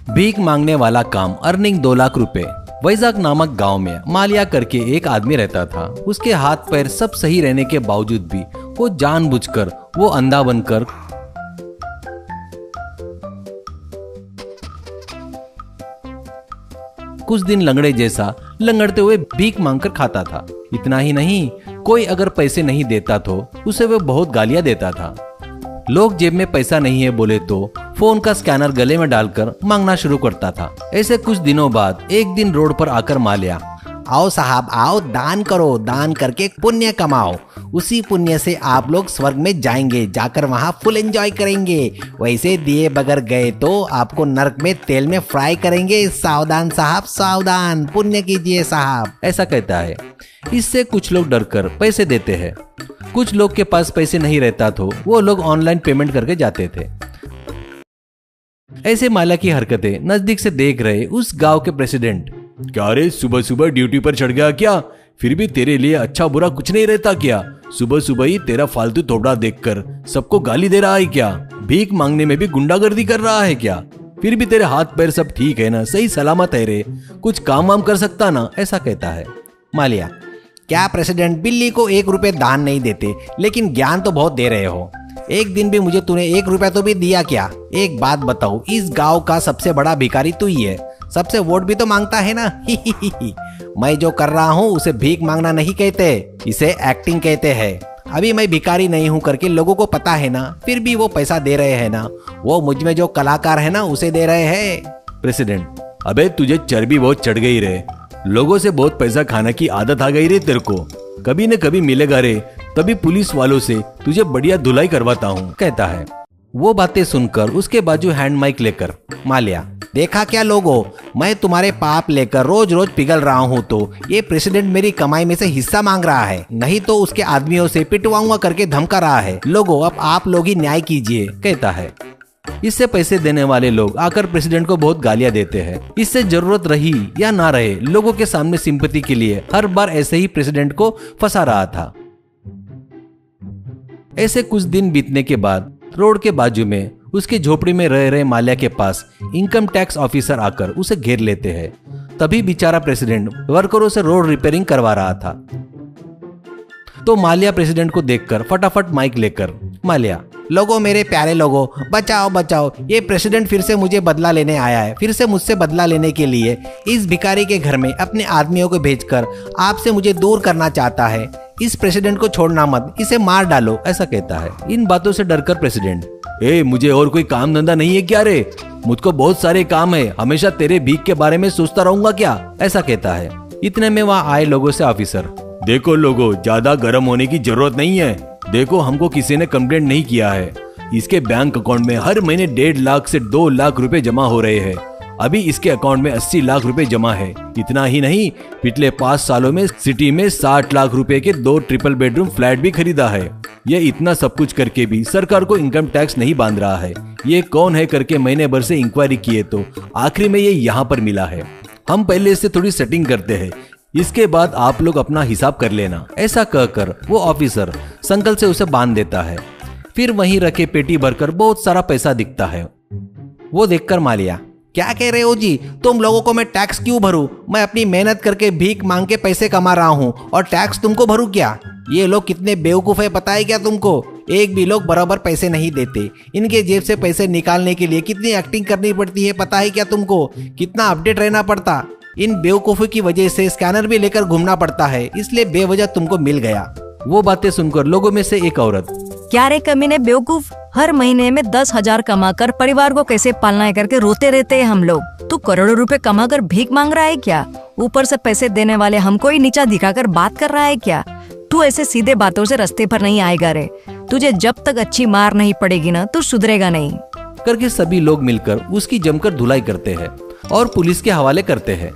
भीख मांगने वाला काम, अर्निंग 2 लाख रुपए। वैजाग नामक गांव में मालिया करके एक आदमी रहता था। उसके हाथ पैर सब सही रहने के बावजूद भी वो जानबूझकर वो अंधा बनकर कुछ दिन लंगड़े जैसा लंगड़ते हुए भीख मांगकर खाता था। इतना ही नहीं, कोई अगर पैसे नहीं देता तो उसे वो बहुत गालियां देता था। लोग जेब में पैसा नहीं है बोले तो फोन का स्कैनर गले में डालकर मांगना शुरू करता था। ऐसे कुछ दिनों बाद एक दिन रोड पर आकर मालिया, आओ साहब आओ, दान करो, दान करके पुण्य कमाओ, उसी पुण्य से आप लोग स्वर्ग में जाएंगे, जाकर वहाँ फुल एंजॉय करेंगे। वैसे दिए बगैर गए तो आपको नरक में तेल में फ्राई करेंगे। सावधान साहब सावधान, पुण्य कीजिए साहब, ऐसा कहता है। इससे कुछ लोग डरकर पैसे देते हैं। कुछ लोग के पास पैसे नहीं रहता तो वो लोग ऑनलाइन पेमेंट करके जाते थे। ऐसे मालिया की हरकतें नजदीक से देख रहे उस गांव के प्रेसिडेंट, क्या रे, सुबह सुबह ड्यूटी पर चढ़ गया क्या? फिर भी तेरे लिए अच्छा बुरा कुछ नहीं रहता क्या? सुबह सुबह ही तेरा फालतू थोबड़ा देखकर सबको गाली दे रहा है क्या? भीख मांगने में भी गुंडागर्दी कर रहा है क्या? फिर भी तेरे हाथ पैर सब ठीक है ना, सही सलामत है रे, कुछ काम वाम कर सकता ना, ऐसा कहता है। मालिया, क्या प्रेसिडेंट बिल्ली को 1 रुपए दान नहीं देते, लेकिन ज्ञान तो बहुत दे रहे हो। एक दिन भी मुझे तूने 1 रुपया तो भी दिया क्या? एक बात बताओ, इस गांव का सबसे बड़ा भिखारी तू ही है, सबसे वोट भी तो मांगता है ना। मैं जो कर रहा हूँ उसे भीख मांगना नहीं कहते, इसे एक्टिंग कहते हैं। अभी मैं भिखारी नहीं हूँ करके लोगों को पता है ना, फिर भी वो पैसा दे रहे हैं ना। वो मुझ में जो कलाकार है ना उसे दे रहे हैं। प्रेसिडेंट, अबे तुझे चर्बी बहुत चढ़ गई रे, लोगों से बहुत पैसा खाने की आदत आ गई रे तेरे को। कभी न कभी मिलेगा रे, तभी पुलिस वालों से तुझे बढ़िया धुलाई करवाता हूँ, कहता है। वो बातें सुनकर उसके बाजू हैंड माइक लेकर, मालिया, देखा क्या लोगों, मैं तुम्हारे पाप लेकर रोज रोज पिघल रहा हूँ तो ये प्रेसिडेंट मेरी कमाई में से हिस्सा मांग रहा है, नहीं तो उसके आदमियों से पिटवाऊंगा करके धमका रहा है। लोगों, अब आप लोग ही न्याय कीजिए, कहता है। इससे पैसे देने वाले लोग आकर प्रेसिडेंट को बहुत गालियां देते हैं। इससे जरूरत रही या ना रहे, लोगों के सामने सिंपैथी के लिए हर बार ऐसे ही प्रेसिडेंट को फंसा रहा था। ऐसे कुछ दिन बीतने के बाद रोड के बाजू में उसकी झोपड़ी में रह रहे मालिया के पास इनकम टैक्स ऑफिसर आकर उसे घेर लेते हैं। तभी बेचारा प्रेसिडेंट वर्करों से रोड रिपेयरिंग करवा रहा था। तो मालिया प्रेसिडेंट को देखकर फटाफट माइक लेकर, मालिया, लोगों, मेरे प्यारे लोगों, बचाओ बचाओ, ये प्रेसिडेंट फिर से मुझे बदला लेने आया है। फिर से मुझसे बदला लेने के लिए इस भिखारी के घर में अपने आदमियों को भेजकर आपसे मुझे दूर करना चाहता है। इस प्रेसिडेंट को छोड़ना मत, इसे मार डालो, ऐसा कहता है। इन बातों से डरकर प्रेसिडेंट, मुझे और कोई काम धंधा नहीं है क्या रे? मुझको बहुत सारे काम है, हमेशा तेरे भीख के बारे में सोचता रहूंगा क्या? ऐसा कहता है। इतने में वहाँ आए लोगों से ऑफिसर, देखो लोगों, ज्यादा गर्म होने की जरूरत नहीं है। देखो, हमको किसी ने कंप्लेंट नहीं किया है। इसके बैंक अकाउंट में हर महीने 1.5 लाख से 2 लाख रुपए जमा हो रहे हैं। अभी इसके अकाउंट में 80 लाख रुपए जमा है। इतना ही नहीं, पिछले 5 सालों में सिटी में 60 लाख रुपए के 2 ट्रिपल बेडरूम फ्लैट भी खरीदा है। ये इतना सब कुछ करके भी सरकार को इनकम टैक्स नहीं बांध रहा है। ये कौन है करके महीने भर से इंक्वायरी किए तो आखिरी में ये यहाँ पर मिला है। हम पहले इससे थोड़ी सेटिंग करते हैं, इसके बाद आप लोग अपना हिसाब कर लेना। ऐसा कहकर वो ऑफिसर संकल से उसे बांध देता है। फिर वहीं रखे पेटी भरकर बहुत सारा पैसा दिखता है। वो देखकर मालिया, क्या कह रहे हो जी, तुम लोगों को मैं टैक्स क्यों भरूं? मैं अपनी मेहनत करके भीख मांग के पैसे कमा रहा हूं और टैक्स तुमको भरूं क्या? ये लोग कितने बेवकूफ है पता है क्या तुमको? एक भी लोग बराबर पैसे नहीं देते। इनके जेब से पैसे निकालने के लिए कितनी एक्टिंग करनी पड़ती है पता है क्या तुमको? कितना अपडेट रहना पड़ता। इन बेवकूफों की वजह से स्कैनर भी लेकर घूमना पड़ता है, इसलिए बेवजह तुमको मिल गया। वो बातें सुनकर लोगों में से एक औरत, क्या रे कमीने बेवकूफ, हर महीने में 10,000 कमाकर परिवार को कैसे पालना है करके रोते रहते हैं हम लोग। तू करोड़ों रुपए कमाकर भीख मांग रहा है क्या? ऊपर से पैसे देने वाले हमको ही नीचा दिखाकर बात कर रहा है क्या? तू ऐसे सीधे बातों से रास्ते पर नहीं आएगा रे। तुझे जब तक अच्छी मार नहीं पड़ेगी ना, तू सुधरेगा नहीं, करके सभी लोग मिलकर उसकी जमकर धुलाई करते हैं और पुलिस के हवाले करते हैं।